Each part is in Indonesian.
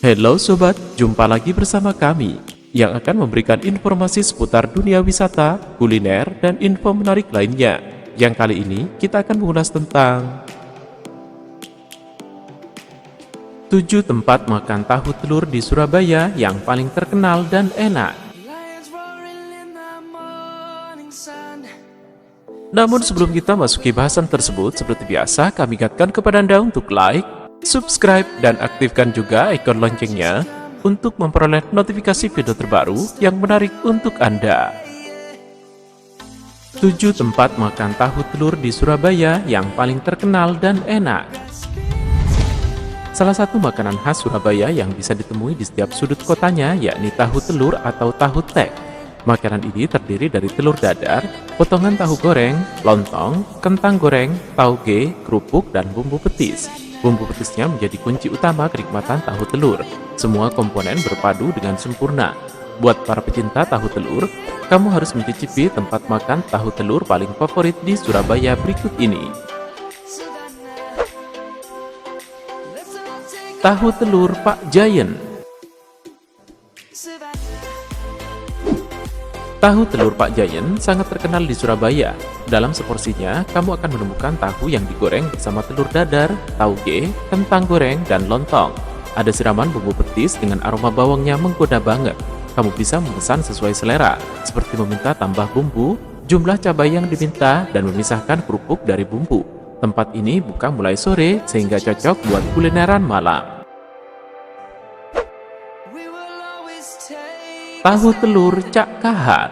Halo sobat, jumpa lagi bersama kami yang akan memberikan informasi seputar dunia wisata, kuliner, dan info menarik lainnya. Yang kali ini kita akan mengulas tentang 7 tempat makan tahu telur di Surabaya yang paling terkenal dan enak. Namun sebelum kita masuki bahasan tersebut, seperti biasa kami ingatkan kepada Anda untuk like, subscribe, dan aktifkan juga ikon loncengnya untuk memperoleh notifikasi video terbaru yang menarik untuk Anda. 7 tempat makan tahu telur di Surabaya yang paling terkenal dan enak. Salah satu makanan khas Surabaya yang bisa ditemui di setiap sudut kotanya yakni tahu telur atau tahu tek. Makanan ini terdiri dari telur dadar, potongan tahu goreng, lontong, kentang goreng, tauge, kerupuk, dan bumbu petis. Bumbu petisnya menjadi kunci utama kenikmatan tahu telur. Semua komponen berpadu dengan sempurna. Buat para pecinta tahu telur, kamu harus mencicipi tempat makan tahu telur paling favorit di Surabaya berikut ini. Tahu telur Pak Giant. Tahu telur Pak Giant sangat terkenal di Surabaya. Dalam seporsinya, kamu akan menemukan tahu yang digoreng bersama telur dadar, tauge, kentang goreng, dan lontong. Ada siraman bumbu petis dengan aroma bawangnya menggoda banget. Kamu bisa memesan sesuai selera, seperti meminta tambah bumbu, jumlah cabai yang diminta, dan memisahkan kerupuk dari bumbu. Tempat ini buka mulai sore, sehingga cocok buat kulineran malam. Tahu telur Cak Kahar.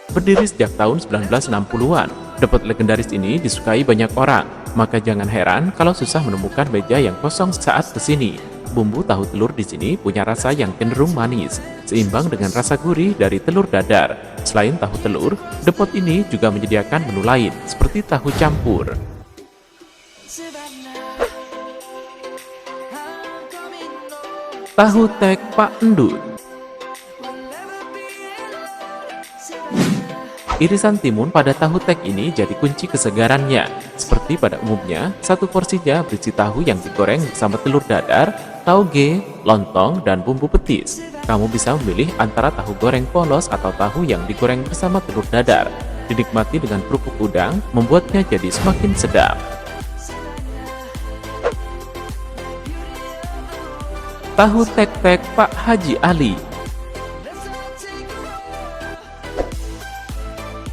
Berdiri sejak tahun 1960-an, depot legendaris ini disukai banyak orang, maka jangan heran kalau susah menemukan meja yang kosong saat kesini. Bumbu tahu telur di sini punya rasa yang cenderung manis, seimbang dengan rasa gurih dari telur dadar. Selain tahu telur, depot ini juga menyediakan menu lain, seperti tahu campur. Tahu tek Pak Endut. Irisan timun pada tahu tek ini jadi kunci kesegarannya. Seperti pada umumnya, satu porsinya berisi tahu yang digoreng bersama telur dadar, tauge, lontong, dan bumbu petis. Kamu bisa memilih antara tahu goreng polos atau tahu yang digoreng bersama telur dadar. Dinikmati dengan kerupuk udang, membuatnya jadi semakin sedap. Tahu tek-tek Pak Haji Ali.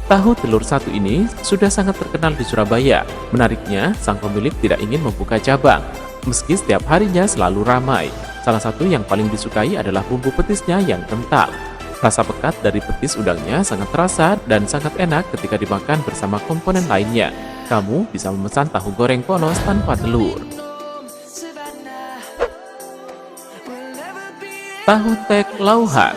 Tahu telur satu ini sudah sangat terkenal di Surabaya. Menariknya, sang pemilik tidak ingin membuka cabang, meski setiap harinya selalu ramai. Salah satu yang paling disukai adalah bumbu petisnya yang kental. Rasa pekat dari petis udangnya sangat terasa dan sangat enak ketika dimakan bersama komponen lainnya. Kamu bisa memesan tahu goreng polos tanpa telur. Tahu tek Lauhan.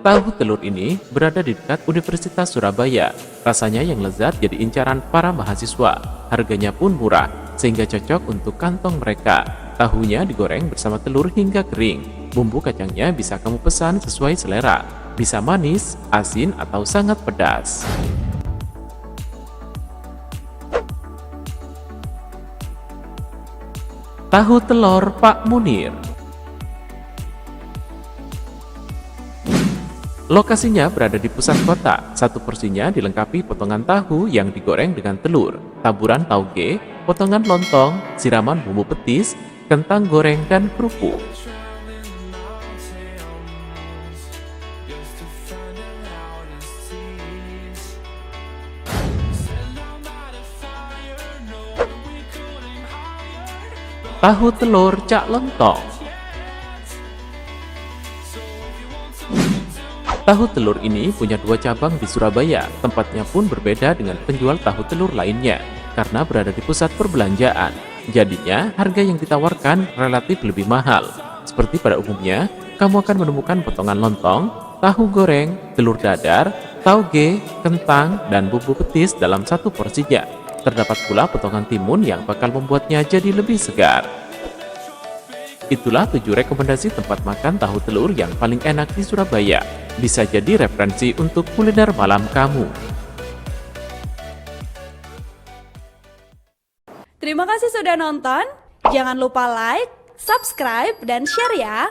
Tahu telur ini berada di dekat Universitas Surabaya. Rasanya yang lezat jadi incaran para mahasiswa. Harganya pun murah, sehingga cocok untuk kantong mereka. Tahunya digoreng bersama telur hingga kering. Bumbu kacangnya bisa kamu pesan sesuai selera. Bisa manis, asin, atau sangat pedas. Tahu telur Pak Munir. Lokasinya berada di pusat kota. Satu porsinya dilengkapi potongan tahu yang digoreng dengan telur, taburan tauge, potongan lontong, siraman bumbu petis, kentang goreng, dan kerupuk. Tahu telur Cak Lontong. Tahu telur ini punya 2 cabang di Surabaya. Tempatnya pun berbeda dengan penjual tahu telur lainnya, karena berada di pusat perbelanjaan. Jadinya, harga yang ditawarkan relatif lebih mahal. Seperti pada umumnya, kamu akan menemukan potongan lontong, tahu goreng, telur dadar, tauge, kentang, dan bumbu petis dalam satu porsinya. Terdapat pula potongan timun yang bakal membuatnya jadi lebih segar. Itulah 7 rekomendasi tempat makan tahu telur yang paling enak di Surabaya. Bisa jadi referensi untuk kuliner malam kamu. Terima kasih sudah nonton. Jangan lupa like, subscribe, dan share ya.